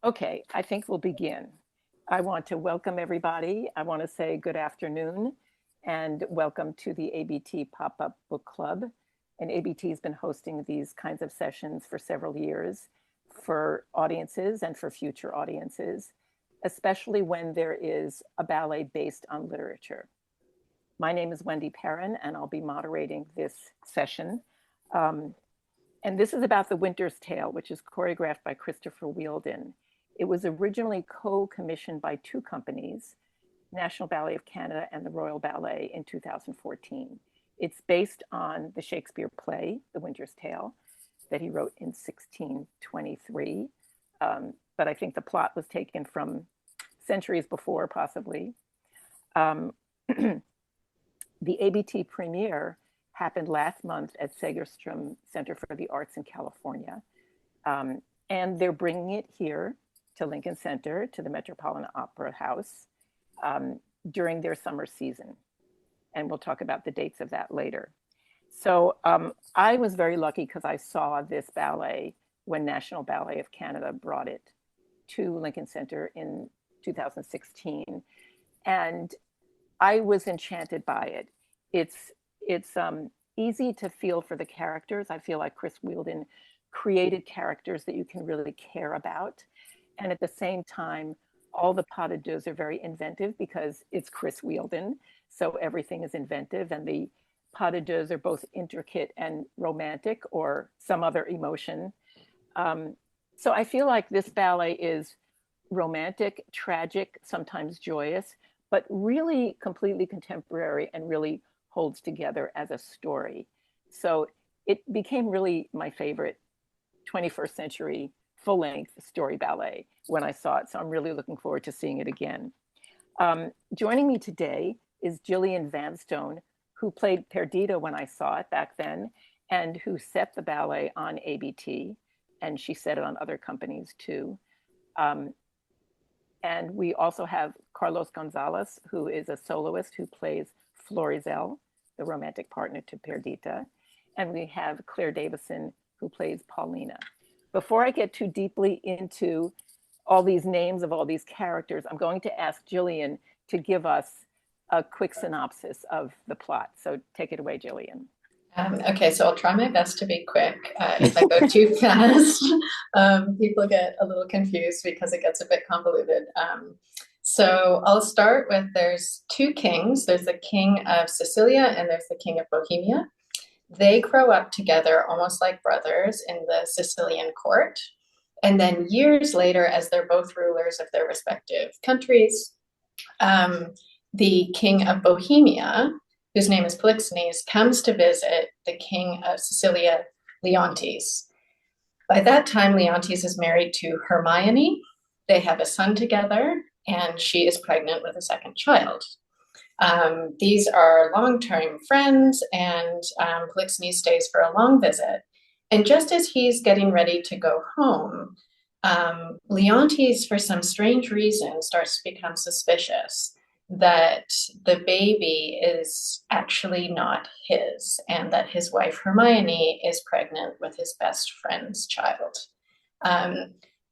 Okay, I think we'll begin. I want to welcome everybody. I want to say good afternoon and welcome to the ABT Pop-Up Book Club. And ABT has been hosting these kinds of sessions for several years for audiences and for future audiences, especially when there is a ballet based on literature. My name is Wendy Perron, and I'll be moderating this session. And this is about The Winter's Tale, which is choreographed by Christopher Wheeldon. It was originally co-commissioned by two companies, National Ballet of Canada and the Royal Ballet in 2014. It's based on the Shakespeare play, The Winter's Tale, that he wrote in 1623. But I think the plot was taken from centuries before, possibly. The ABT premiere happened last month at Segerstrom Center for the Arts in California. And they're bringing it here to Lincoln Center, to the Metropolitan Opera House during their summer season. And we'll talk about the dates of that later. So I was very lucky because I saw this ballet when National Ballet of Canada brought it to Lincoln Center in 2016. And I was enchanted by it. It's easy to feel for the characters. I feel like Chris Wheeldon created characters that you can really care about. And at the same time, all the pas de deux are very inventive because it's Chris Wheeldon. So everything is inventive, and the pas de deux are both intricate and romantic or some other emotion. So I feel like this ballet is romantic, tragic, sometimes joyous, but really completely contemporary and really holds together as a story. So it became really my favorite 21st century full-length story ballet when I saw it. So I'm really looking forward to seeing it again. Joining me today is Jillian Vanstone, who played Perdita when I saw it back then, and who set the ballet on ABT, and she set it on other companies too. And we also have Carlos Gonzalez, who is a soloist who plays Florizel, the romantic partner to Perdita. And we have Claire Davison, who plays Paulina. Before I get too deeply into all these names of all these characters, I'm going to ask Jillian to give us a quick synopsis of the plot. So take it away, Jillian. Okay, so I'll try my best to be quick. If I go too fast, people get a little confused because it gets a bit convoluted. So I'll start with, there's two kings. There's the king of Sicilia and there's the king of Bohemia. They grow up together almost like brothers in the Sicilian court. And then years later, as they're both rulers of their respective countries, the king of Bohemia, whose name is Polixenes, comes to visit the king of Sicilia, Leontes. By that time, Leontes is married to Hermione. They have a son together, and she is pregnant with a second child. These are long-term friends, and Polixenes stays for a long visit. And just as he's getting ready to go home, Leontes, for some strange reason, starts to become suspicious that the baby is actually not his, and that his wife Hermione is pregnant with his best friend's child.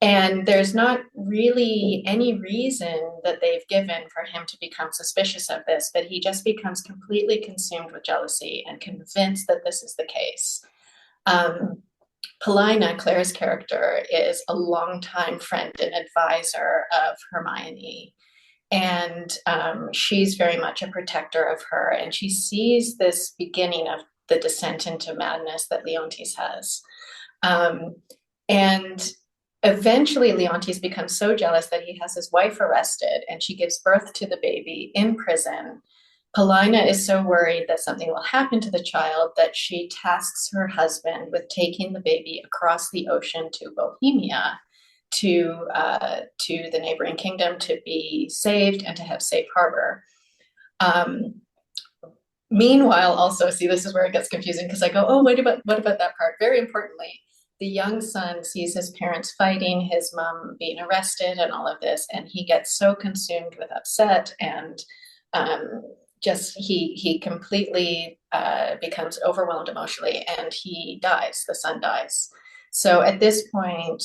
And there's not really any reason that they've given for him to become suspicious of this, but he just becomes completely consumed with jealousy and convinced that this is the case. Paulina, Claire's character, is a longtime friend and advisor of Hermione. And she's very much a protector of her. And she sees this beginning of the descent into madness that Leontes has. And eventually, Leontes becomes so jealous that he has his wife arrested, and she gives birth to the baby in prison. Paulina is so worried that something will happen to the child that she tasks her husband with taking the baby across the ocean to Bohemia, to the neighboring kingdom, to be saved and to have safe harbor. Meanwhile, also, see, this is where it gets confusing because I go, oh, what about that part? Very importantly, the young son sees his parents fighting, his mom being arrested and all of this, and he gets so consumed with upset and he completely becomes overwhelmed emotionally, and he dies. The son dies. So at this point,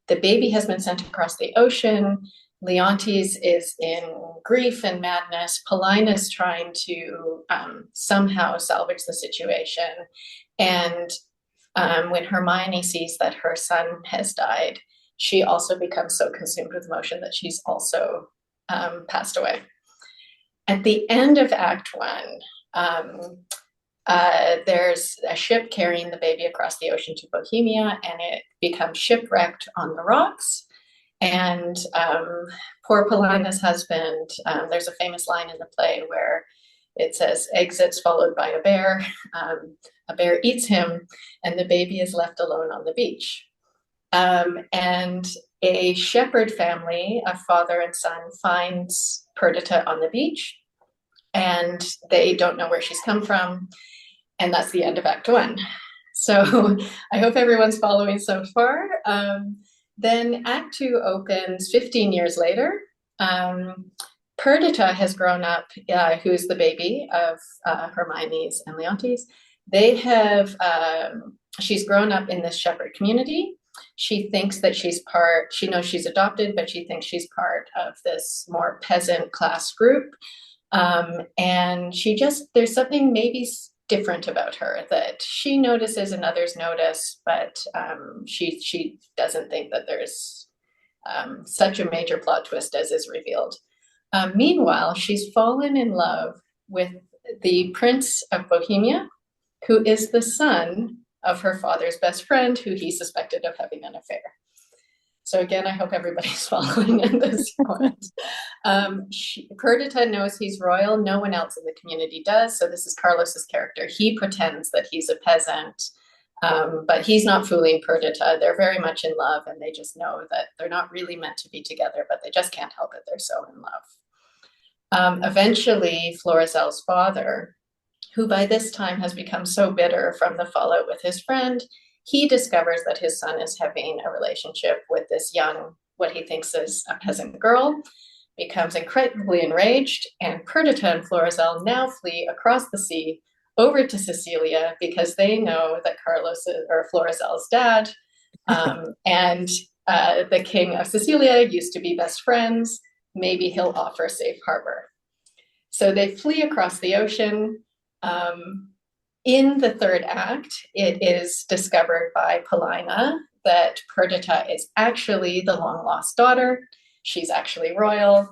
the baby has been sent across the ocean. Leontes is in grief and madness. Paulina is trying to somehow salvage the situation. And when Hermione sees that her son has died, she also becomes so consumed with emotion that she's also passed away. At the end of Act One, there's a ship carrying the baby across the ocean to Bohemia, and it becomes shipwrecked on the rocks. And poor Paulina's husband, there's a famous line in the play where it says, exits followed by a bear eats him, and the baby is left alone on the beach. And a shepherd family, a father and son, finds Perdita on the beach, and they don't know where she's come from. And that's the end of Act One. So I hope everyone's following so far. Then Act Two opens 15 years later. Perdita has grown up, who's the baby of Hermione's and Leontes. She's grown up in this shepherd community. She thinks that she knows she's adopted, but she thinks she's part of this more peasant class group. And there's something maybe different about her that she notices and others notice, but she doesn't think that there's such a major plot twist as is revealed. Meanwhile, she's fallen in love with the Prince of Bohemia, who is the son of her father's best friend, who he suspected of having an affair. So again, I hope everybody's following at this point. Perdita knows he's royal. No one else in the community does. So this is Carlos's character. He pretends that he's a peasant, but he's not fooling Perdita. They're very much in love, and they just know that they're not really meant to be together, but they just can't help it. They're so in love. Eventually, Florizel's father, who by this time has become so bitter from the fallout with his friend, he discovers that his son is having a relationship with this young, what he thinks is a peasant girl, becomes incredibly enraged, and Perdita and Florizel now flee across the sea over to Sicilia because they know that Florizel's dad and the king of Sicilia used to be best friends. Maybe he'll offer safe harbor. So they flee across the ocean. In the third act, it is discovered by Paulina that Perdita is actually the long-lost daughter. She's actually royal.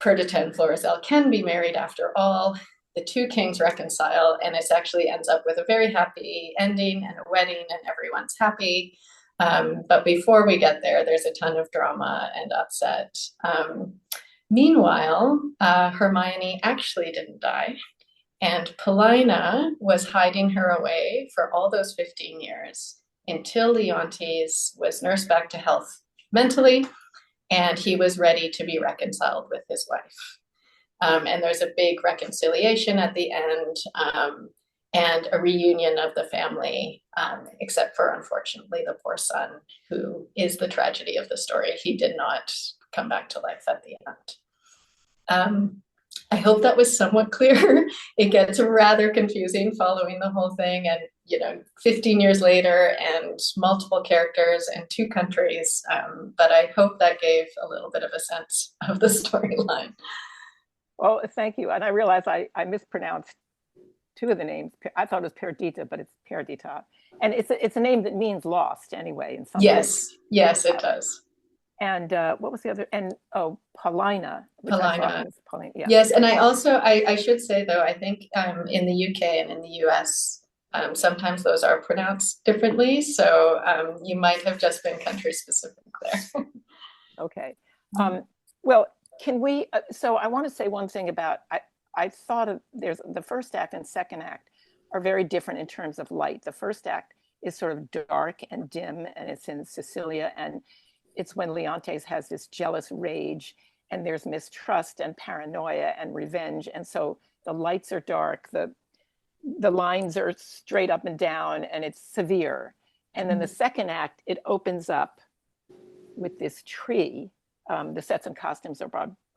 Perdita and Florizel can be married after all. The two kings reconcile, and it actually ends up with a very happy ending and a wedding, and everyone's happy. But before we get there, there's a ton of drama and upset. Meanwhile, Hermione actually didn't die. And Paulina was hiding her away for all those 15 years until Leontes was nursed back to health mentally, and he was ready to be reconciled with his wife. And there's a big reconciliation at the end, and a reunion of the family, except for, unfortunately, the poor son, who is the tragedy of the story. He did not come back to life at the end. I hope that was somewhat clear. It gets rather confusing following the whole thing, and 15 years later and multiple characters and two countries. But I hope that gave a little bit of a sense of the storyline. Well, thank you. And I realized I mispronounced two of the names. I thought it was Perdita, but it's Perdita. And it's a name that means lost anyway. In some yes, it does. And what was the other? And Paulina. Paulina. Yeah. Yes, and I should say though, I think in the UK and in the US, sometimes those are pronounced differently. So you might have just been country specific there. Okay. Well, can we? So I want to say one thing about I thought of there's the first act and second act are very different in terms of light. The first act is sort of dark and dim, and it's in Sicilia, and it's when Leontes has this jealous rage, and there's mistrust and paranoia and revenge. And so the lights are dark, the lines are straight up and down, and it's severe. And then the second act, it opens up with this tree. The sets and costumes are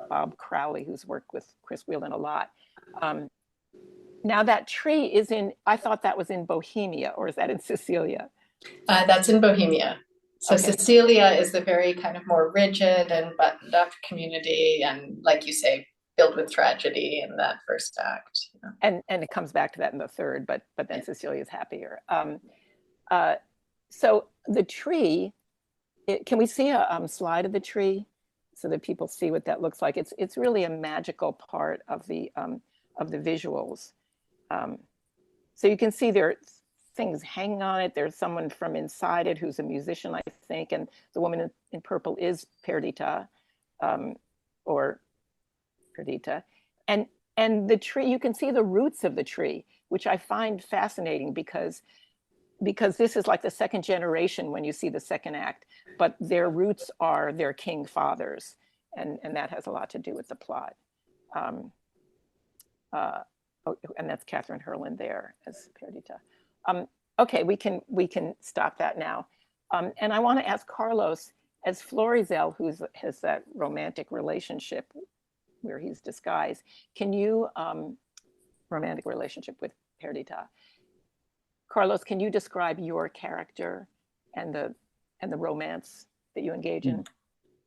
Bob Crowley, who's worked with Chris Wheeldon a lot. Now that tree I thought that was in Bohemia, or is that in Sicilia? That's in Bohemia. So Okay. Cecilia is the very kind of more rigid and buttoned up community, and like you say, filled with tragedy in that first act. And it comes back to that in the third, but then Cecilia's happier. So the tree, can we see a slide of the tree so that people see what that looks like? It's really a magical part of the visuals. So you can see there are things hanging on it. There's someone from inside it who's a musician, I think, and the woman in purple is Perdita, or Perdita, and the tree. You can see the roots of the tree, which I find fascinating because this is like the second generation when you see the second act, but their roots are their king fathers, and that has a lot to do with the plot. And that's Catherine Herland there as Perdita. Okay, we can stop that now. And I want to ask Carlos, as Florizel, who has that romantic relationship where he's disguised, can you, romantic relationship with Perdita. Carlos, can you describe your character and the romance that you engage in?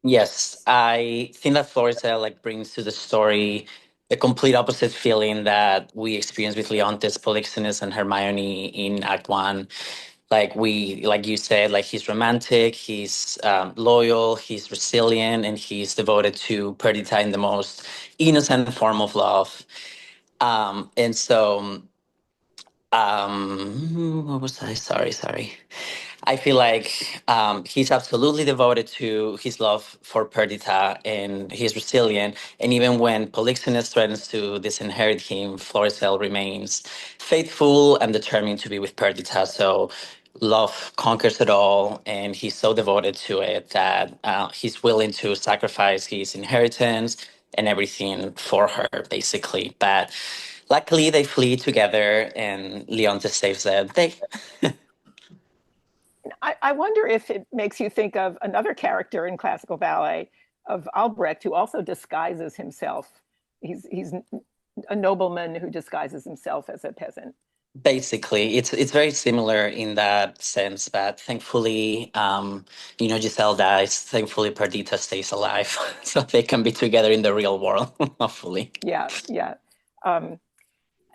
Yes, I think that Florizel like brings to the story the complete opposite feeling that we experience with Leontes, Polixenes, and Hermione in Act One. Like you said, like he's romantic, he's loyal, he's resilient, and he's devoted to Perdita in the most innocent form of love. And so, what was I? Sorry. I feel like he's absolutely devoted to his love for Perdita, and he's resilient. And even when Polixenes threatens to disinherit him, Florizel remains faithful and determined to be with Perdita. So love conquers it all, and he's so devoted to it that he's willing to sacrifice his inheritance and everything for her, basically. But luckily, they flee together, and Leontes saves the day. I wonder if it makes you think of another character in classical ballet of Albrecht, who also disguises himself. He's a nobleman who disguises himself as a peasant. Basically, it's very similar in that sense, but thankfully, Giselle dies. Thankfully, Perdita stays alive, so they can be together in the real world, hopefully. Yeah.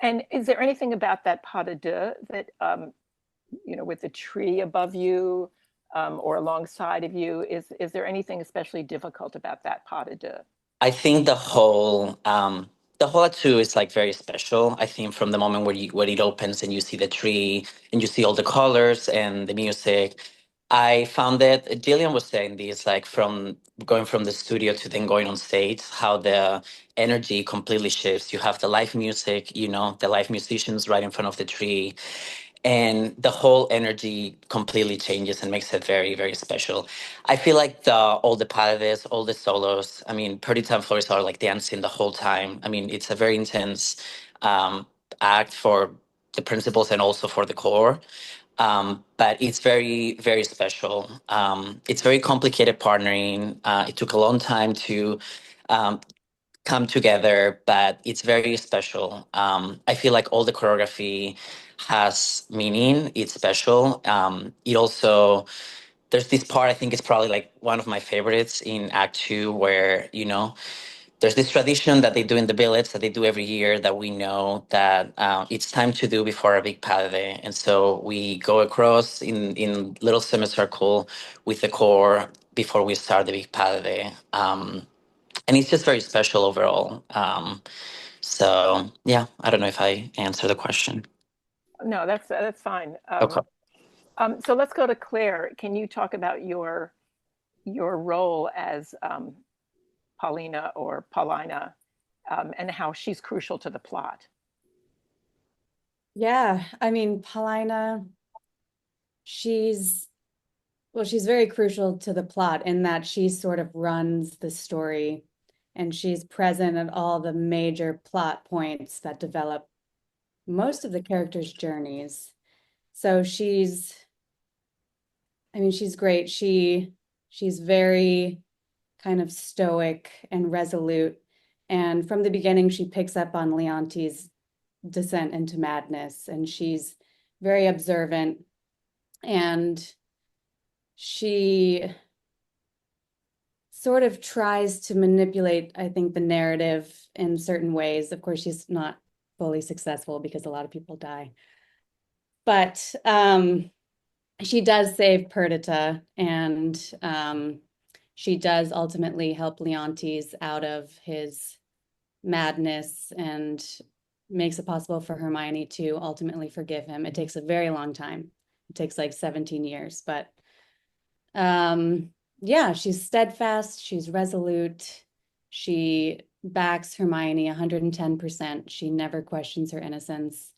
And is there anything about that pas de deux that, with the tree above you, or alongside of you, is there anything especially difficult about that pas de deux? I think the whole act two is like very special. I think from the moment where it opens and you see the tree and you see all the colors and the music. I found that Jillian was saying this, like from going from the studio to then going on stage, how the energy completely shifts. You have the live music, the live musicians right in front of the tree, and the whole energy completely changes and makes it very, very special. I feel like all the parades, all the solos, I mean, Perdita and Flores are like dancing the whole time. I mean, it's a very intense act for the principals and also for the core. But it's very, very special. It's very complicated partnering. It took a long time to um, come together, but it's very special. I feel like all the choreography has meaning. It's special. It also, there's this part, I think it's probably like one of my favorites in Act Two, where, there's this tradition that they do in the billets that they do every year that we know that it's time to do before a big parade. And so we go across in little semicircle with the core before we start the big parade. And it's just very special overall. So yeah, I don't know if I answer the question. No, that's fine. Okay. So let's go to Claire. Can you talk about your role as Paulina or Paulina, and how she's crucial to the plot? Yeah, I mean, Paulina, she's very crucial to the plot in that she sort of runs the story, and she's present at all the major plot points that develop most of the characters' journeys. So she's great. She's very kind of stoic and resolute. And from the beginning, she picks up on Leontes' descent into madness, and she's very observant. And she sort of tries to manipulate, I think, the narrative in certain ways. Of course, she's not fully successful because a lot of people die. But she does save Perdita, and she does ultimately help Leontes out of his madness and makes it possible for Hermione to ultimately forgive him. It takes a very long time. It takes like 17 years, but yeah, she's steadfast, she's resolute, she backs Hermione 110%. She never questions her innocence,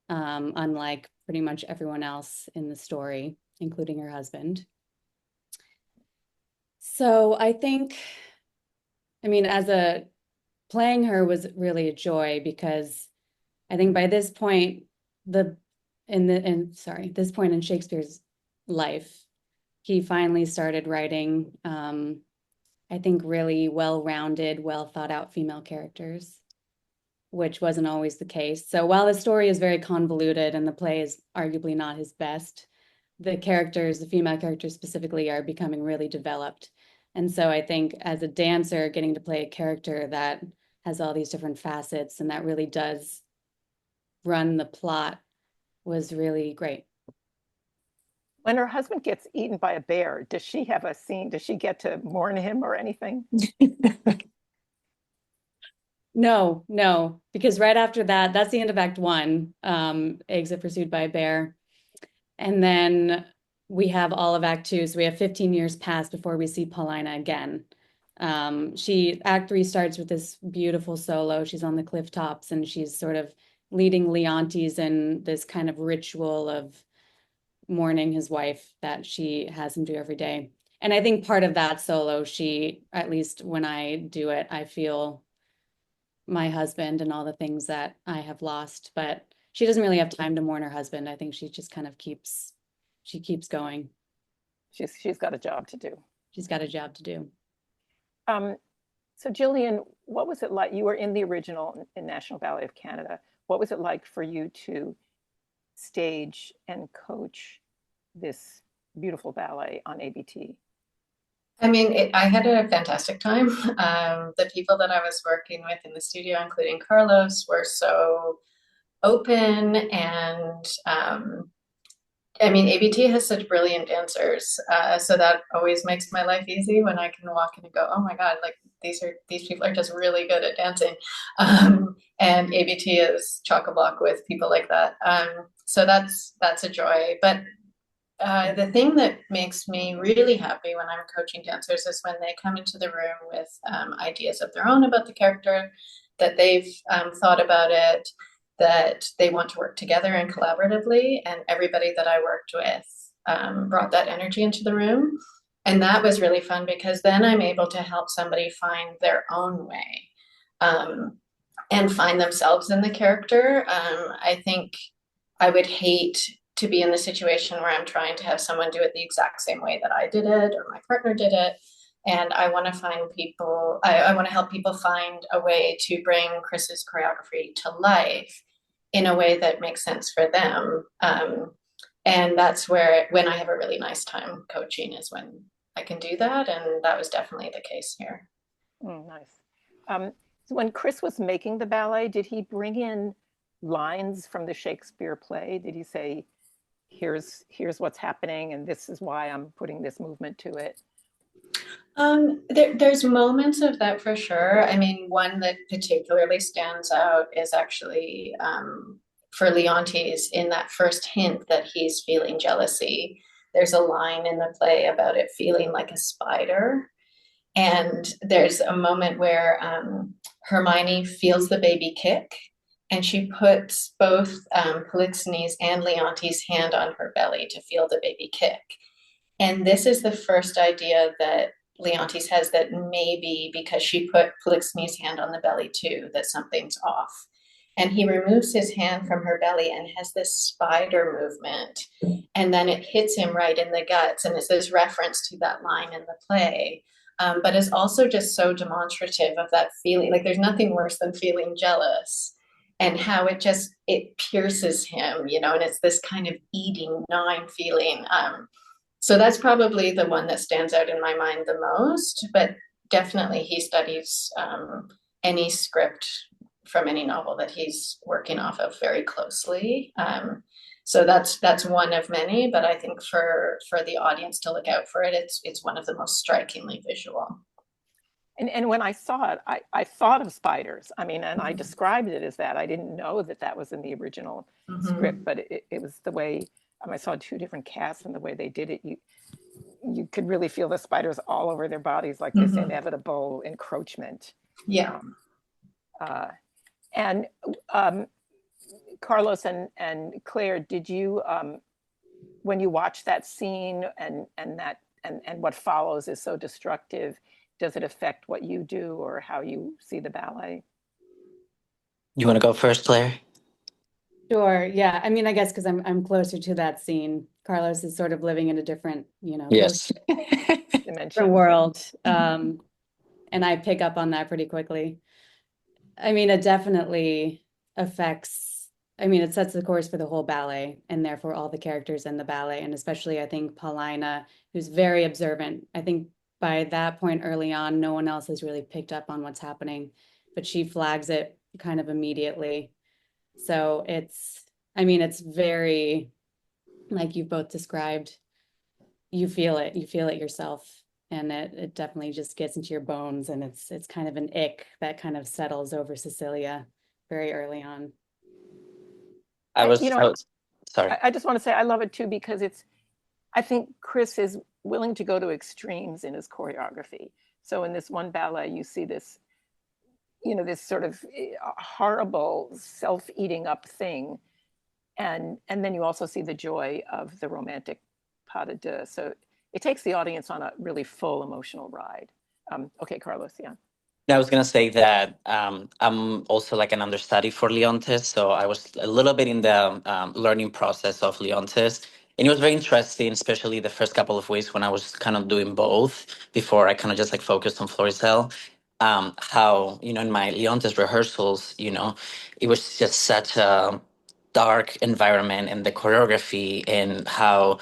unlike pretty much everyone else in the story, including her husband. So I think, I mean, playing her was really a joy, because I think by this point, this point in Shakespeare's life, he finally started writing, I think, really well-rounded, well-thought-out female characters, which wasn't always the case. So while the story is very convoluted and the play is arguably not his best, the characters, the female characters specifically, are becoming really developed. And so I think as a dancer, getting to play a character that has all these different facets and that really does run the plot was really great. When her husband gets eaten by a bear, does she have a scene? Does she get to mourn him or anything? No, because right after that, that's the end of Act 1. Eggs are pursued by a bear. And then we have all of Act 2. So we have 15 years pass before we see Paulina again. Act 3 starts with this beautiful solo. She's on the cliff tops and she's sort of leading Leontes in this kind of ritual of mourning his wife that she has him do every day. And I think part of that solo, at least when I do it, I feel my husband and all the things that I have lost, but she doesn't really have time to mourn her husband. I think she just kind of keeps going. She's got a job to do. She's got a job to do. So Jillian, what was it like? You were in the original in National Ballet of Canada. What was it like for you to stage and coach this beautiful ballet on ABT? I mean, I had a fantastic time. The people that I was working with in the studio, including Carlos, were so open, and I mean, ABT has such brilliant dancers, so that always makes my life easy when I can walk in and go, oh my God, like these people are just really good at dancing. And ABT is chock-a-block with people like that. So that's a joy. But the thing that makes me really happy when I'm coaching dancers is when they come into the room with ideas of their own about the character, that they've thought about it, that they want to work together and collaboratively, and everybody that I worked with brought that energy into the room. And that was really fun, because then I'm able to help somebody find their own way and find themselves in the character. I think I would hate to be in the situation where I'm trying to have someone do it the exact same way that I did it or my partner did it. And I want to find people, I want to help people find a way to bring Chris's choreography to life in a way that makes sense for them. And that's when I have a really nice time coaching, is when I can do that. And that was definitely the case here. Nice. So when Chris was making the ballet, did he bring in lines from the Shakespeare play? Did he say, here's what's happening and this is why I'm putting this movement to it? There's moments of that for sure. I mean, one that particularly stands out is actually for Leontes, in that first hint that he's feeling jealousy. There's a line in the play about it feeling like a spider. And there's a moment where Hermione feels the baby kick, and she puts both Polixenes and Leontes' hand on her belly to feel the baby kick. And this is the first idea that Leontes has, that maybe because she put Polixenes' hand on the belly too, that something's off. And he removes his hand from her belly and has this spider movement. And then it hits him right in the guts. And it's this reference to that line in the play. But is also just so demonstrative of that feeling. Like, there's nothing worse than feeling jealous, and how it pierces him, and it's this kind of eating, gnawing feeling. So that's probably the one that stands out in my mind the most, but definitely he studies any script from any novel that he's working off of very closely. So that's one of many, but I think for the audience to look out for it, it's one of the most strikingly visual. And when I saw it, I thought of spiders. I mean, and I described it as that. I didn't know that that was in the original script, but it was the way I saw two different casts and the way they did it. You could really feel the spiders all over their bodies, like this inevitable encroachment. Yeah. And Carlos and Claire, did you, when you watch that scene and what follows is so destructive, does it affect what you do or how you see the ballet? You want to go first, Claire? Sure. Yeah. I mean, I guess because I'm closer to that scene. Carlos is sort of living in a different, Yes. Dimension. world. And I pick up on that pretty quickly. I mean, it definitely affects, it sets the course for the whole ballet and therefore all the characters in the ballet. And especially, I think, Paulina, who's very observant. I think by that point early on, no one else has really picked up on what's happening, but she flags it kind of immediately. So it's very, like you've both described, you feel it yourself. And it definitely just gets into your bones, and it's kind of an ick that kind of settles over Cecilia very early on. Sorry. I just want to say I love it too because I think Chris is willing to go to extremes in his choreography. So in this one ballet, you see this, this sort of horrible self-eating up thing, and then you also see the joy of the romantic pas de deux. So it takes the audience on a really full emotional ride. Okay, Carlos, yeah. I was going to say that I'm also like an understudy for Leontes. So I was a little bit in the learning process of Leontes. And it was very interesting, especially the first couple of weeks when I was kind of doing both before I kind of just like focused on Floricel. How, in my Leontes rehearsals, it was just such a dark environment and the choreography and how,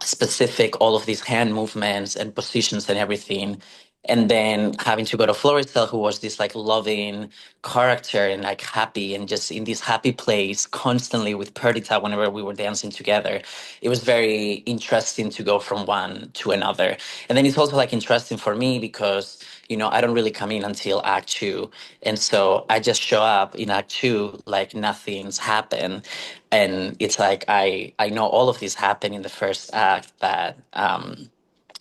specific all of these hand movements and positions and everything, and then having to go to Floricel, who was this like loving character and like happy and just in this happy place constantly with Perdita whenever we were dancing together. It was very interesting to go from one to another. And then it's also like interesting for me because I don't really come in until Act Two, and so I just show up in Act Two like nothing's happened, and it's like I know all of this happened in the first act, but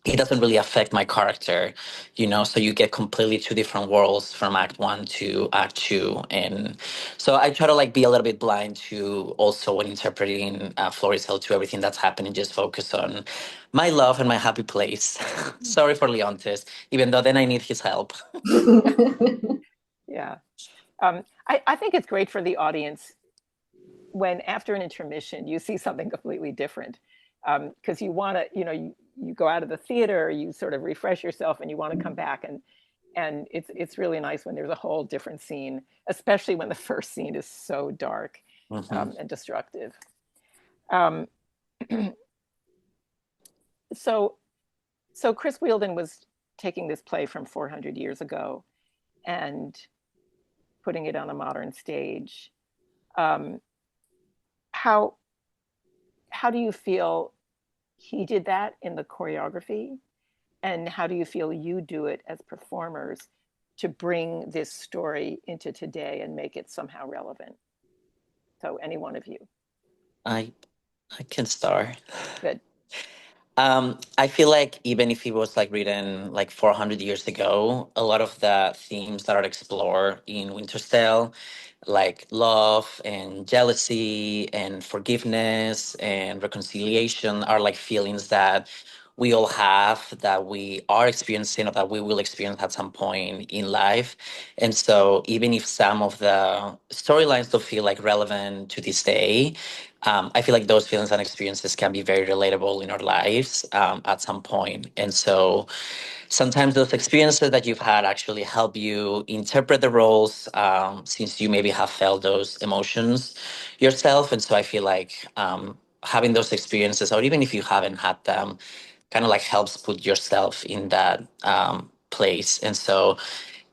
it doesn't really affect my character, so you get completely two different worlds from Act One to Act Two. And so I try to like be a little bit blind to also when interpreting Floricel to everything that's happening, just focus on my love and my happy place. Sorry for Leontes, even though then I need his help. Yeah. I think it's great for the audience when after an intermission you see something completely different, because you want to, you go out of the theater, you sort of refresh yourself, and you want to come back, and it's really nice when there's a whole different scene, especially when the first scene is so dark and destructive. So Chris Wheeldon was taking this play from 400 years ago and putting it on a modern stage. How do you feel he did that in the choreography? And how do you feel you do it as performers to bring this story into today and make it somehow relevant? So any one of you. I can start. Good. I feel like even if it was like written like 400 years ago, a lot of the themes that are explored in Winterstell, like love and jealousy and forgiveness and reconciliation, are like feelings that we all have, that we are experiencing, or that we will experience at some point in life. And so even if some of the storylines don't feel like relevant to this day, I feel like those feelings and experiences can be very relatable in our lives at some point. And so sometimes those experiences that you've had actually help you interpret the roles, since you maybe have felt those emotions yourself. And so I feel like having those experiences, or even if you haven't had them, kind of like helps put yourself in that place. And so,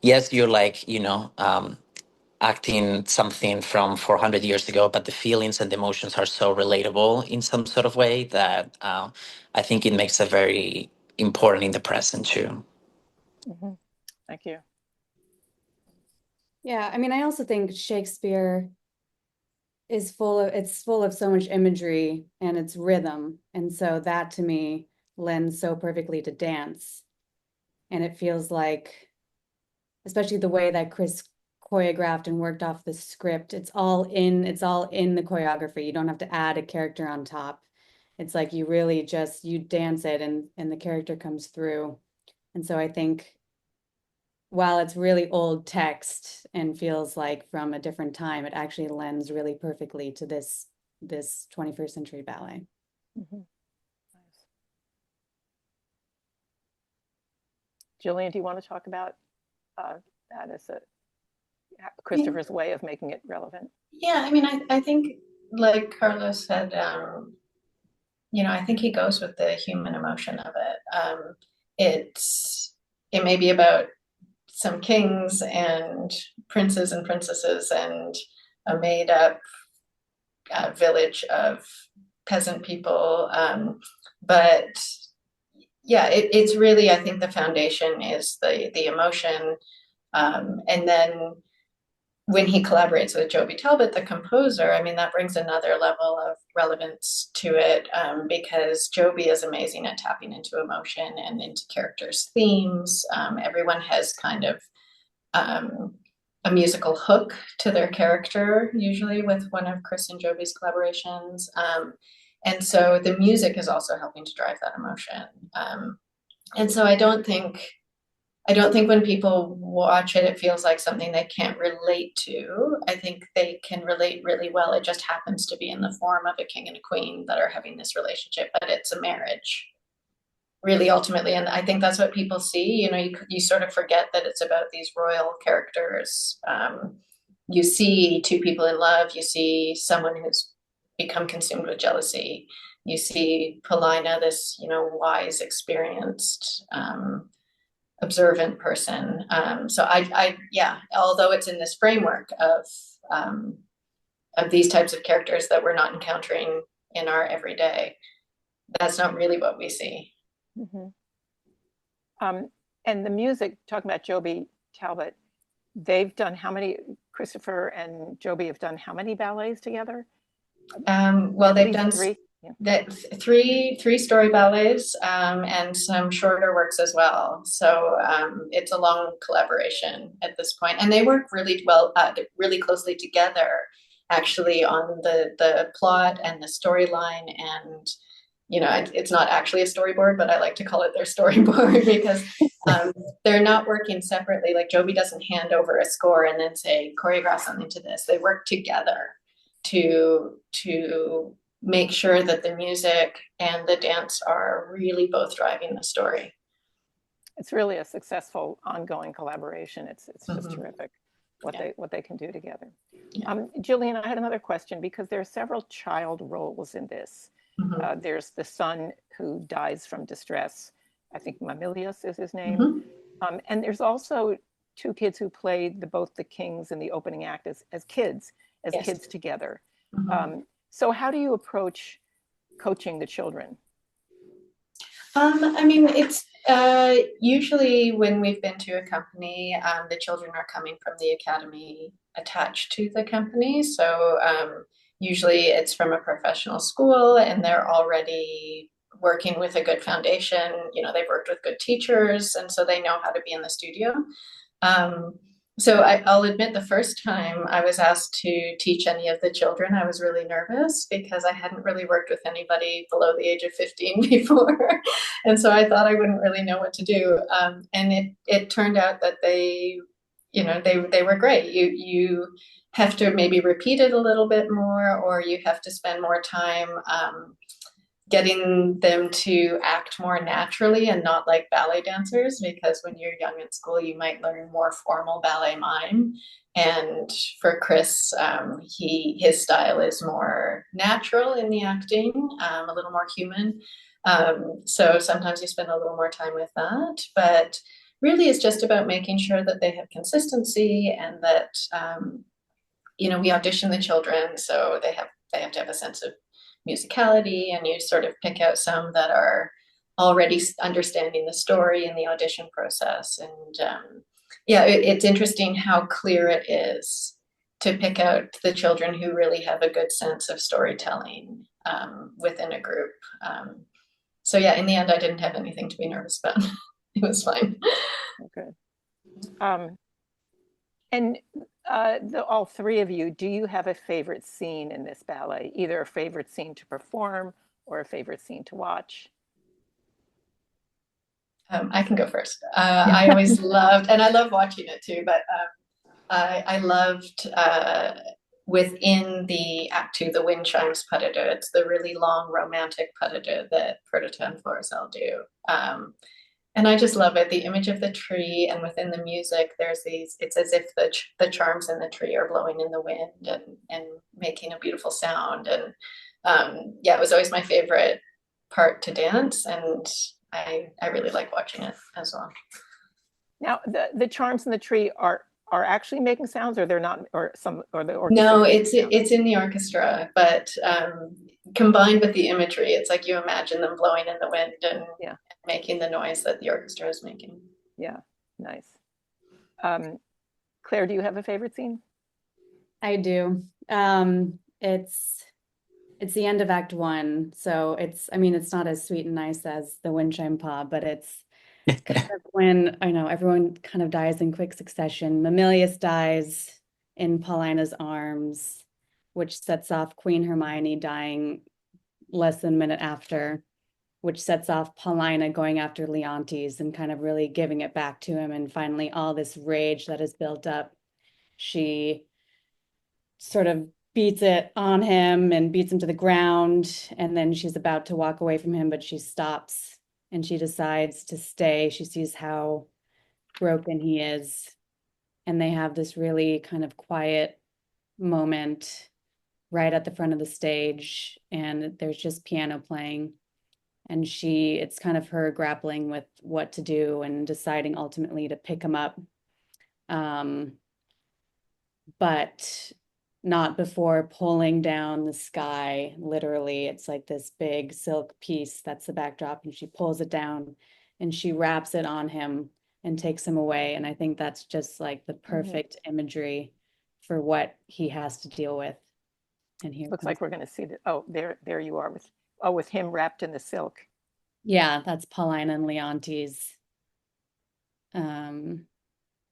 yes, you're like, acting something from 400 years ago, but the feelings and the emotions are so relatable in some sort of way that I think it makes it very important in the present too. Mm-hmm. Thank you. Yeah, I mean, I also think Shakespeare is full of so much imagery and its rhythm. And so that to me lends so perfectly to dance. And it feels like, especially the way that Chris choreographed and worked off the script, it's all in the choreography. You don't have to add a character on top. It's like you really just, you dance it and the character comes through. And so I think while it's really old text and feels like from a different time, it actually lends really perfectly to this 21st century ballet. Mm-hmm. Nice. Jillian, do you want to talk about that as Christopher's way of making it relevant? Yeah, I mean, I think, like Carlos said, I think he goes with the human emotion of it. It may be about some kings and princes and princesses and a made up village of peasant people. But yeah, it's really, I think the foundation is the emotion. And then when he collaborates with Joby Talbot, the composer, I mean, that brings another level of relevance to it, because Joby is amazing at tapping into emotion and into characters' themes. Everyone has kind of a musical hook to their character, usually with one of Chris and Joby's collaborations. And so the music is also helping to drive that emotion. And so I don't think when people watch it, it feels like something they can't relate to. I think they can relate really well. It just happens to be in the form of a king and a queen that are having this relationship, but it's a marriage, really, ultimately. And I think that's what people see. You sort of forget that it's about these royal characters. You see two people in love. You see someone who's become consumed with jealousy. You see Paulina, this, wise, experienced, observant person. So although it's in this framework of these types of characters that we're not encountering in our everyday, that's not really what we see. Mm-hmm. And the music, talking about Joby Talbot, they've done how many, Christopher and Joby have done how many ballets together? Well, they've done three. Yeah. Three story ballets, and some shorter works as well. So it's a long collaboration at this point, and they work really well, really closely together, actually, on the plot and the storyline. And it's not actually a storyboard, but I like to call it their storyboard because they're not working separately. Like Joby doesn't hand over a score and then say choreograph something to this. They work together to make sure that the music and the dance are really both driving the story. It's really a successful ongoing collaboration. It's just Mm-hmm. terrific what they can do together. Yeah. Jillian, I had another question because there are several child roles in this. Mm-hmm. There's the son who dies from distress. I think Mamilius is his name. Mm-hmm. And there's also two kids who played both the kings in the opening act as kids together. Mm-hmm. So how do you approach coaching the children? I mean, it's usually when we've been to a company, the children are coming from the academy attached to the company. So usually it's from a professional school and they're already working with a good foundation. They've worked with good teachers, and so they know how to be in the studio. So I'll admit, the first time I was asked to teach any of the children, I was really nervous because I hadn't really worked with anybody below the age of 15 before. And so I thought I wouldn't really know what to do. And it turned out that they were great. You have to maybe repeat it a little bit more, or you have to spend more time getting them to act more naturally and not like ballet dancers, because when you're young in school, you might learn more formal ballet mime. And for Chris, his style is more natural in the acting, a little more human. So sometimes you spend a little more time with that, but really it's just about making sure that they have consistency and that we audition the children, so they have to have a sense of musicality, and you sort of pick out some that are already understanding the story in the audition process. And it's interesting how clear it is to pick out the children who really have a good sense of storytelling within a group. So yeah, in the end, I didn't have anything to be nervous about. It was fine. Okay. And all three of you, do you have a favorite scene in this ballet? Either a favorite scene to perform or a favorite scene to watch? I can go first. I always loved, and I love watching it too, but I loved within the Act Two, the wind chimes pas de deux. It's the really long romantic pas de deux that Perdita and Florizel do. And I just love it. The image of the tree, and within the music, there's these, it's as if the charms in the tree are blowing in the wind and making a beautiful sound. And it was always my favorite part to dance. And I really like watching it as well. Now, the charms in the tree are actually making sounds, or they're not, or the orchestra? No, it's in the orchestra, but combined with the imagery, it's like you imagine them blowing in the wind and making the noise that the orchestra is making. Yeah, nice. Claire, do you have a favorite scene? I do. It's the end of Act One, so it's not as sweet and nice as the wind chime pas, but it's kind of when everyone kind of dies in quick succession. Mamilius dies in Paulina's arms, which sets off Queen Hermione dying less than a minute after, which sets off Paulina going after Leontes and kind of really giving it back to him. And finally, all this rage that is built up, she sort of beats it on him and beats him to the ground. And then she's about to walk away from him, but she stops and she decides to stay. She sees how broken he is. And they have this really kind of quiet moment right at the front of the stage. And there's just piano playing. And it's kind of her grappling with what to do and deciding ultimately to pick him up. But not before pulling down the sky. Literally, it's like this big silk piece that's the backdrop, and she pulls it down and she wraps it on him and takes him away. And I think that's just like the perfect imagery for what he has to deal with. And here looks like we're going to see that. Oh, there you are with him wrapped in the silk. Yeah, that's Paulina and Leontes. So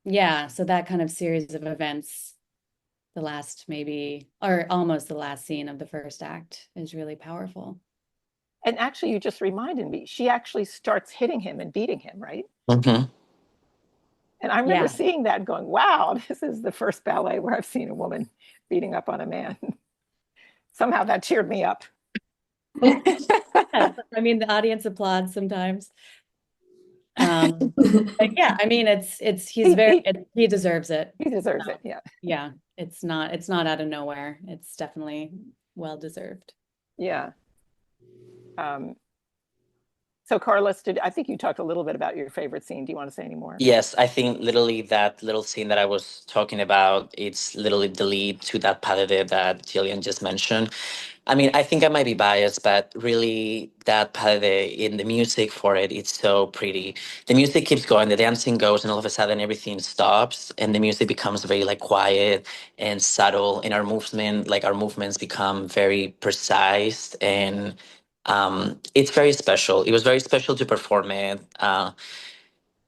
that kind of series of events, the last almost the last scene of the first act, is really powerful. And actually, you just reminded me, she actually starts hitting him and beating him, right? Mm-hmm. And I remember seeing that and going, wow, this is the first ballet where I've seen a woman beating up on a man. Somehow that cheered me up. I mean, the audience applauds sometimes. But yeah, I mean, he deserves it. He deserves it. Yeah. Yeah. It's not out of nowhere. It's definitely well deserved. Yeah. So Carlos, I think you talked a little bit about your favorite scene. Do you want to say any more? Yes, I think literally that little scene that I was talking about, it's literally the lead to that pas de deux that Jillian just mentioned. I mean, I think I might be biased, but really that pas de deux in the music for it, it's so pretty. The music keeps going, the dancing goes, and all of a sudden everything stops, and the music becomes very like quiet and subtle, and our movements become very precise, and it's very special. It was very special to perform it.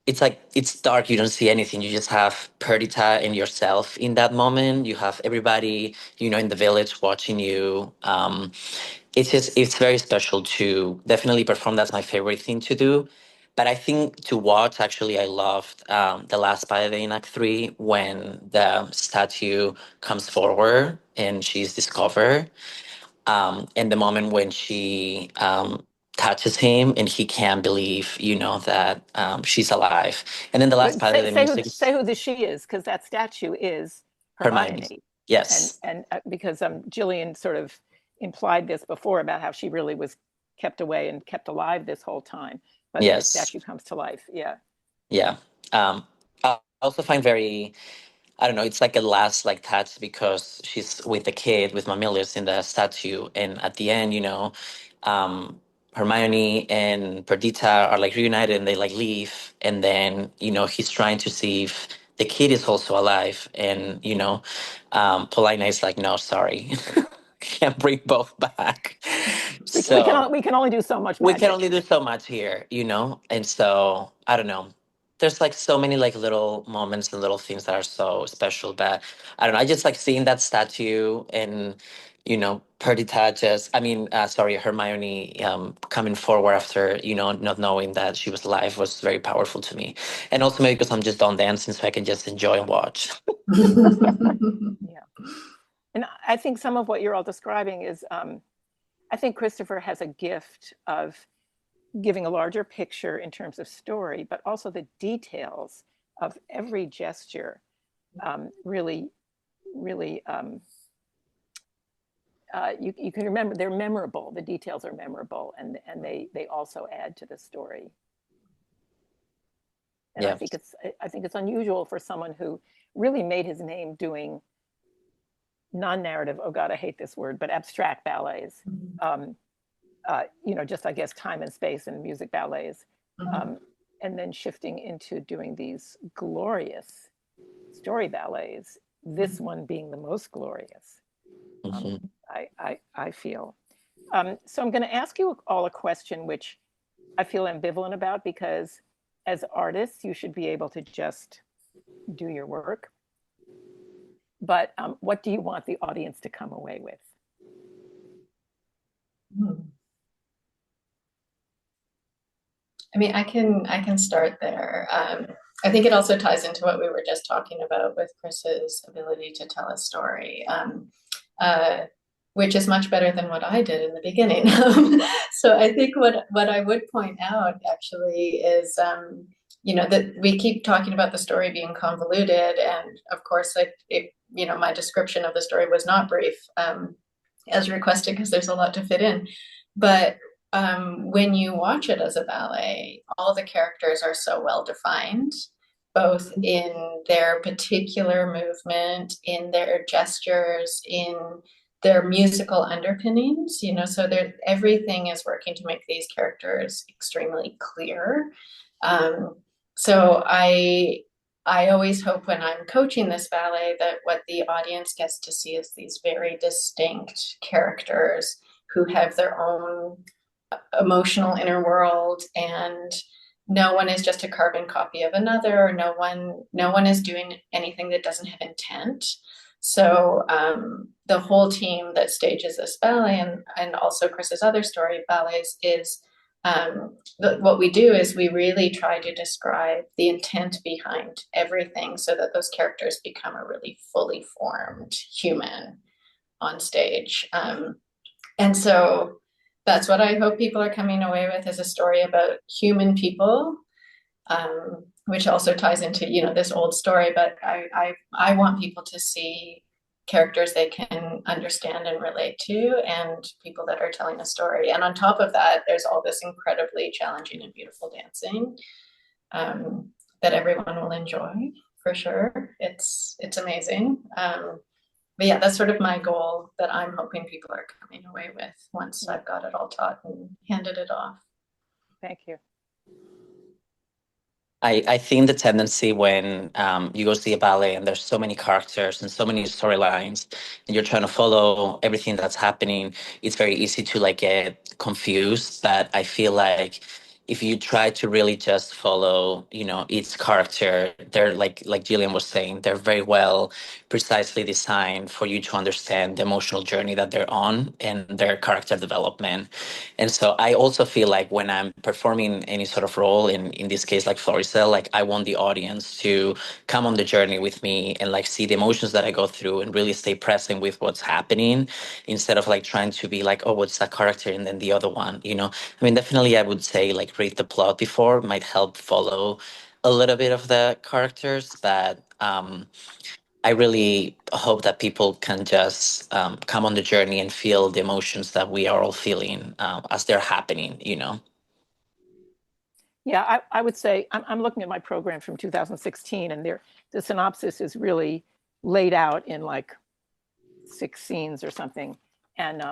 It's like, it's dark, you don't see anything, you just have Perdita and yourself in that moment. You have everybody in the village watching you. It's very special to definitely perform. That's my favorite thing to do. But I think to watch, actually, I loved the last Ballet in Act 3, when the statue comes forward and she's discovered. and the moment when she touches him and he can't believe, that she's alive. And then the last But part of the music say is who the she is, because that statue is Hermione. Hermione. Yes. And because Jillian sort of implied this before about how she really was kept away and kept alive this whole time, but the Yes. statue comes to life. Yeah. Yeah. I also find very, I don't know, it's like a last like touch because she's with the kid, with Mamilius in the statue. And at the end, um, Hermione and Perdita are like reunited and they like leave. And then, he's trying to see if the kid is also alive. And, Paulina is like, no, sorry. Can't bring both back. So We can only do so much we can magic. only do so much here, and so I don't know, there's like so many like little moments and little things that are so special, but I don't know, I just like seeing that statue and Perdita just, sorry, Hermione coming forward after not knowing that she was alive was very powerful to me. And also maybe because I'm just done dancing so I can just enjoy and watch. Yeah. And I think some of what you're all describing is I think Christopher has a gift of giving a larger picture in terms of story, but also the details of every gesture really, really, you can remember, they're memorable. The details are memorable, and they also add to the story. And Yeah. I think it's unusual for someone who really made his name doing non-narrative, oh God, I hate this word, but abstract ballets. Just I guess time and space and music ballets, and then shifting into doing these glorious story ballets. This one being the most glorious. I feel. So I'm going to ask you all a question, which I feel ambivalent about, because as artists, you should be able to just do your work. But what do you want the audience to come away with? I can start there. I think it also ties into what we were just talking about with Chris's ability to tell a story, which is much better than what I did in the beginning. So I think what I would point out actually is, that we keep talking about the story being convoluted, and of course, my description of the story was not brief, as requested, because there's a lot to fit in, but when you watch it as a ballet, all the characters are so well defined, both in their particular movement, in their gestures, in their musical underpinnings, so everything is working to make these characters extremely clear. So I always hope when I'm coaching this ballet that what the audience gets to see is these very distinct characters who have their own emotional inner world, and no one is just a carbon copy of another, or no one is doing anything that doesn't have intent. So the whole team that stages this ballet, and also Chris's other story ballets, is what we do is we really try to describe the intent behind everything so that those characters become a really fully formed human on stage. And so that's what I hope people are coming away with, is a story about human people, which also ties into, this old story, but I want people to see characters they can understand and relate to, and people that are telling a story. And on top of that, there's all this incredibly challenging and beautiful dancing that everyone will enjoy, for sure. It's amazing. But yeah, that's sort of my goal that I'm hoping people are coming away with once I've got it all taught and handed it off. Thank you. I think the tendency when you go see a ballet and there's so many characters and so many storylines and you're trying to follow everything that's happening, it's very easy to like get confused. But I feel like if you try to really just follow, each character, they're like Jillian was saying, they're very well precisely designed for you to understand the emotional journey that they're on and their character development. And so I also feel like when I'm performing any sort of role, in this case like Floricel, like I want the audience to come on the journey with me and like see the emotions that I go through and really stay present with what's happening, instead of like trying to be like, oh, what's that character and then the other one. I mean, definitely I would say like read the plot before might help follow a little bit of the characters, but I really hope that people can just come on the journey and feel the emotions that we are all feeling as they're happening. Yeah, I would say I'm looking at my program from 2016, and the synopsis is really laid out in like 6 scenes or something. And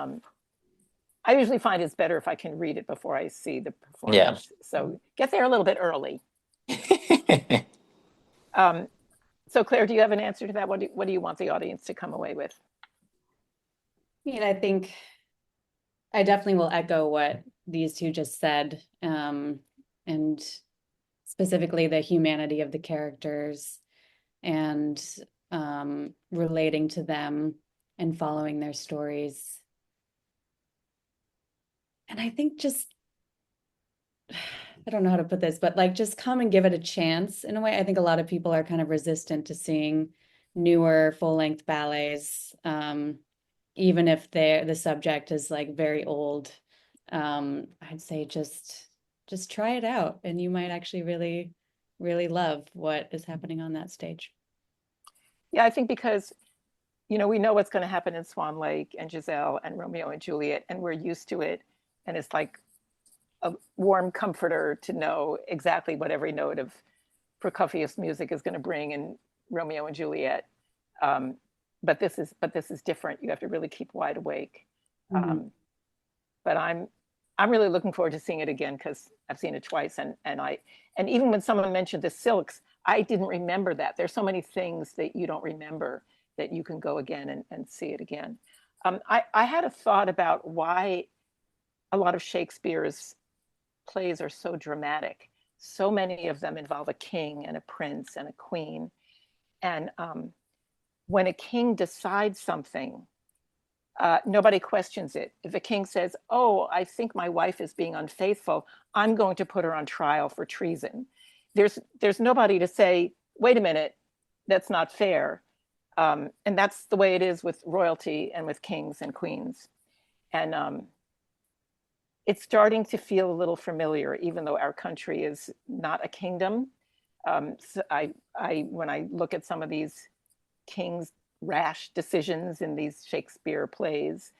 I usually find it's better if I can read it before I see the Yeah. performance. So get there a little bit early. So Claire, do you have an answer to that? What do you want the audience to come away with? I mean, I think I definitely will echo what these two just said, and specifically the humanity of the characters and relating to them and following their stories. And I think I don't know how to put this, but like just come and give it a chance in a way. I think a lot of people are kind of resistant to seeing newer full-length ballets, even if the subject is like very old. I'd say just try it out, and you might actually really, really love what is happening on that stage. Yeah, I think because we know what's going to happen in Swan Lake and Giselle and Romeo and Juliet, and we're used to it, and it's like a warm comforter to know exactly what every note of Prokofiev's music is going to bring in Romeo and Juliet. But this is different. You have to really keep wide awake. Mm-hmm. But I'm really looking forward to seeing it again, because I've seen it twice, and even when someone mentioned the silks, I didn't remember that. There's so many things that you don't remember that you can go again and see it again. I had a thought about why a lot of Shakespeare's plays are so dramatic. So many of them involve a king and a prince and a queen. And when a king decides something, nobody questions it. If a king says, oh, I think my wife is being unfaithful, I'm going to put her on trial for treason. There's nobody to say, wait a minute, that's not fair. And that's the way it is with royalty and with kings and queens. And it's starting to feel a little familiar, even though our country is not a kingdom. So when I look at some of these kings' rash decisions in these Shakespeare plays,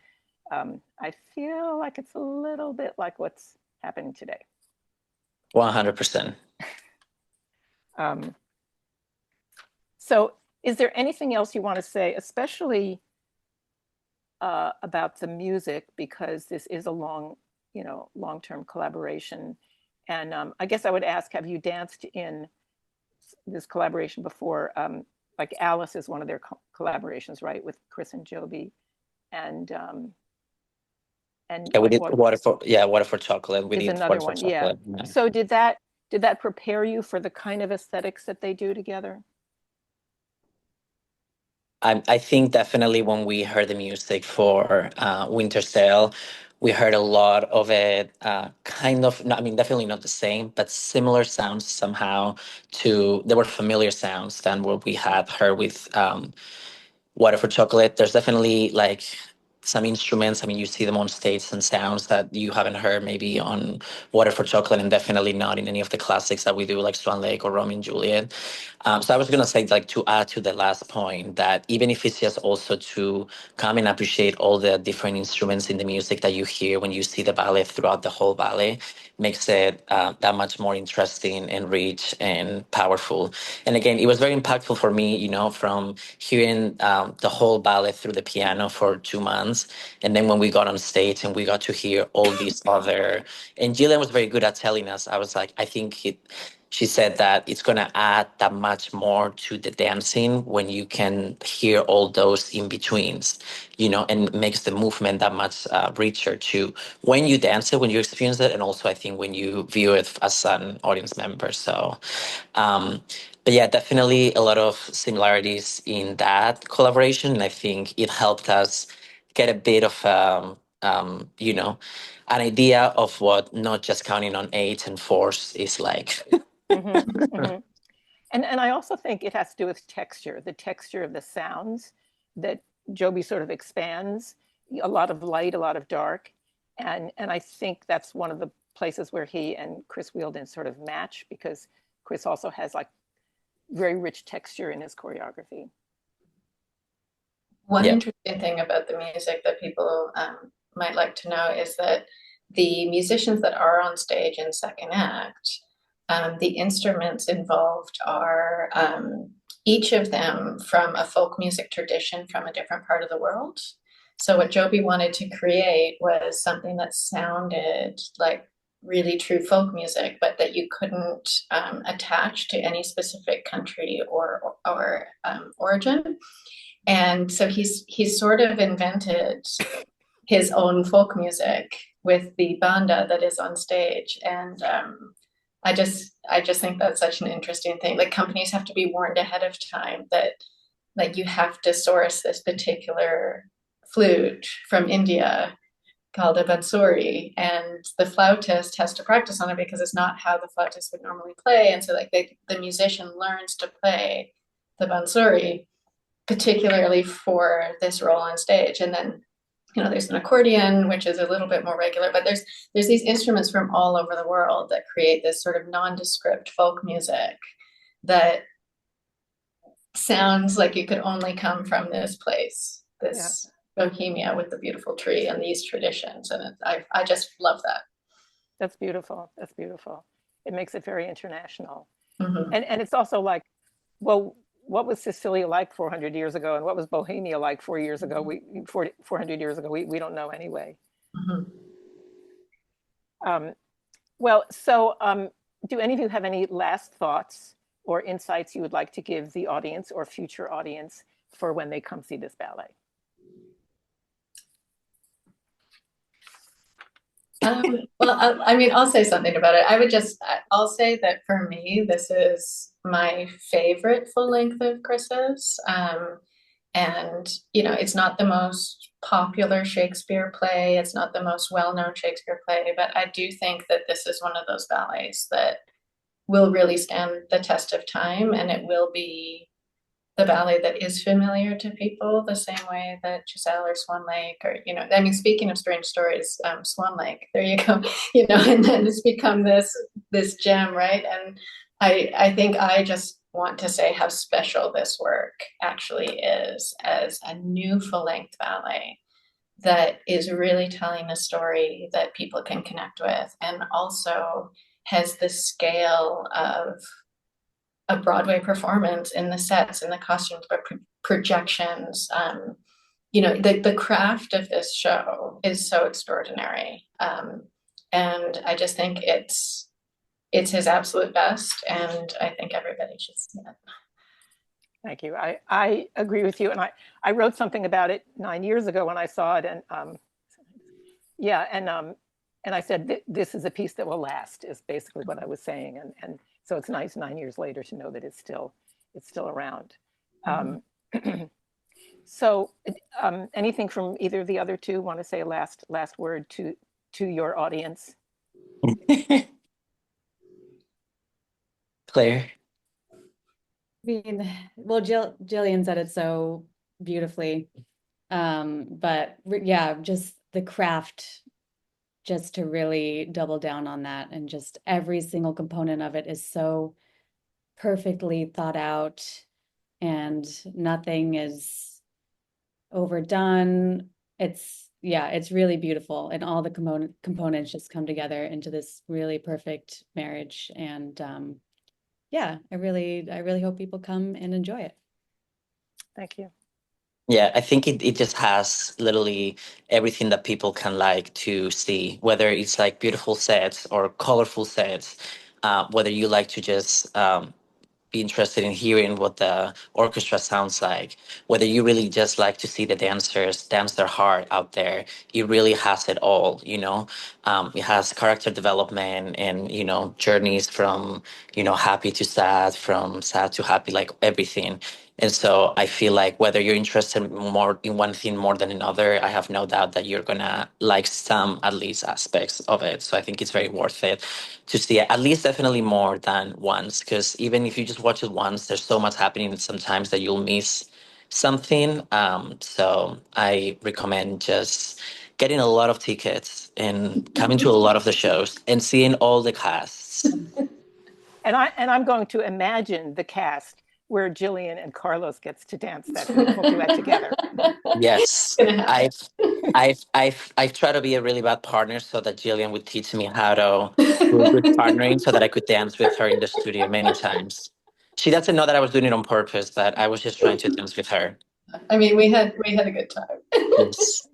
I feel like it's a little bit like what's happening today. 100%. So is there anything else you want to say, especially about the music, because this is a long-term collaboration? And I guess I would ask, have you danced in this collaboration before? Like Alice is one of their collaborations, right, with Chris and Joby, and Yeah, we did Water for Chocolate. We did another Water for one, yeah. Chocolate. So did that prepare you for the kind of aesthetics that they do together? I think definitely when we heard the music for Winter Sail, we heard a lot of it, kind of, I mean, definitely not the same, but similar sounds somehow there were familiar sounds than what we had heard with Water for Chocolate. There's definitely like some instruments. I mean, you see them on stage and sounds that you haven't heard maybe on Water for Chocolate, and definitely not in any of the classics that we do, like Swan Lake or Romeo and Juliet. So I was going to say, like, to add to the last point, that even if it's just also to come and appreciate all the different instruments in the music that you hear when you see the ballet throughout the whole ballet, makes it that much more interesting and rich and powerful. And again, it was very impactful for me, from hearing the whole ballet through the piano for 2 months. And then when we got on stage and we got to hear all these other, and Jillian was very good at telling us, I was like, I think she said that it's going to add that much more to the dancing when you can hear all those in betweens, and makes the movement that much richer too when you dance it, when you experience it, and also I think when you view it as an audience member. So, but yeah, definitely a lot of similarities in that collaboration, and I think it helped us get a bit of an idea of what not just counting on eights and fours is like. And I also think it has to do with texture, the texture of the sounds that Joby sort of expands, a lot of light, a lot of dark. And I think that's one of the places where he and Chris Wheeldon sort of match, because Chris also has like very rich texture in his choreography. One interesting thing about the music that people might like to know is that the musicians that are on stage in second act, the instruments involved are each of them from a folk music tradition from a different part of the world. So what Joby wanted to create was something that sounded like really true folk music, but that you couldn't attach to any specific country or origin. And so he's sort of invented his own folk music with the banda that is on stage. And I just think that's such an interesting thing. Like, companies have to be warned ahead of time that, like, you have to source this particular flute from India called a bansuri, and the flautist has to practice on it because it's not how the flautist would normally play. And so like the musician learns to play the bansuri particularly for this role on stage. And then, there's an accordion, which is a little bit more regular, but there's these instruments from all over the world that create this sort of nondescript folk music that sounds like it could only come from this place, this Bohemia with the beautiful tree and these traditions. And I just love that. That's beautiful. That's beautiful. It makes it very international. Mm-hmm. And it's also like, well, what was Sicilia like 400 years ago, and what was Bohemia like 400 years ago? We don't know anyway. Mm-hmm. Do any of you have any last thoughts or insights you would like to give the audience or future audience for when they come see this ballet? I'll say something about it. I'll say that for me, this is my favorite full length of Chris's. And, it's not the most popular Shakespeare play. It's not the most well-known Shakespeare play, but I do think that this is one of those ballets that will really stand the test of time, and it will be the ballet that is familiar to people the same way that Giselle or Swan Lake, or, speaking of strange stories, Swan Lake, there you go, and then it's become this gem, right? And I think I just want to say how special this work actually is as a new full-length ballet that is really telling a story that people can connect with, and also has the scale of a Broadway performance in the sets and the costumes, but projections. The craft of this show is so extraordinary. And I just think it's his absolute best, and I think everybody should see it. Thank you. I agree with you. And I wrote something about it 9 years ago when I saw it. And and I said, this is a piece that will last, is basically what I was saying. And so it's nice 9 years later to know that it's still around. Mm-hmm. So anything from either of the other two? Want to say a last word to your audience? Claire? Jillian said it so beautifully. But yeah, just the craft, just to really double down on that, and just every single component of it is so perfectly thought out, and nothing is overdone. It's really beautiful, and all the components just come together into this really perfect marriage. And I really hope people come and enjoy it. Thank you. Yeah, I think it just has literally everything that people can like to see, whether it's like beautiful sets or colorful sets, whether you like to just be interested in hearing what the orchestra sounds like, whether you really just like to see the dancers dance their heart out there. It really has it all, you know. It has character development and, you know, journeys from, you know, happy to sad, from sad to happy, like everything. And so I feel like whether you're interested more in one thing more than another, I have no doubt that you're gonna like some at least aspects of it. So I think it's very worth it to see it, at least definitely more than once, because even if you just watch it once, there's so much happening sometimes that you'll miss something. So I recommend just getting a lot of tickets and coming to a lot of the shows and seeing all the casts. And I'm going to imagine the cast where Jillian and Carlos gets to dance that beautiful duet together. Yes, Gonna happen. I've tried to be a really bad partner so that Jillian would teach me how to do good partnering so that I could dance with her in the studio many times. She doesn't know that I was doing it on purpose, but I was just trying to dance with her. I mean, we had a good time. Yes.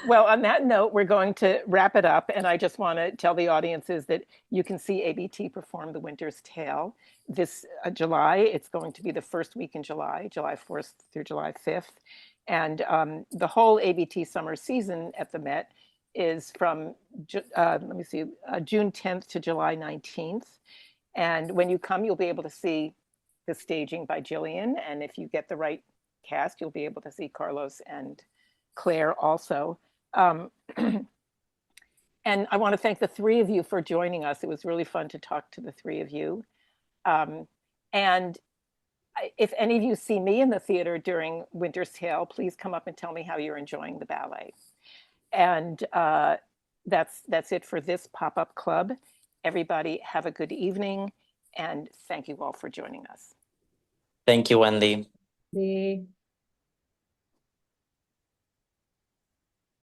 Well, on that note, we're going to wrap it up. And I just want to tell the audiences that you can see ABT perform The Winter's Tale this July. It's going to be the first week in July, July 4th through July 5th. And the whole ABT summer season at the Met is from, June 10th to July 19th. And when you come, you'll be able to see the staging by Jillian. And if you get the right cast, you'll be able to see Carlos and Claire also. And I want to thank the three of you for joining us. It was really fun to talk to the three of you. And if any of you see me in the theater during Winter's Tale, please come up and tell me how you're enjoying the ballet. And that's it for this pop-up club. Everybody have a good evening, and thank you all for joining us. Thank you, Wendy.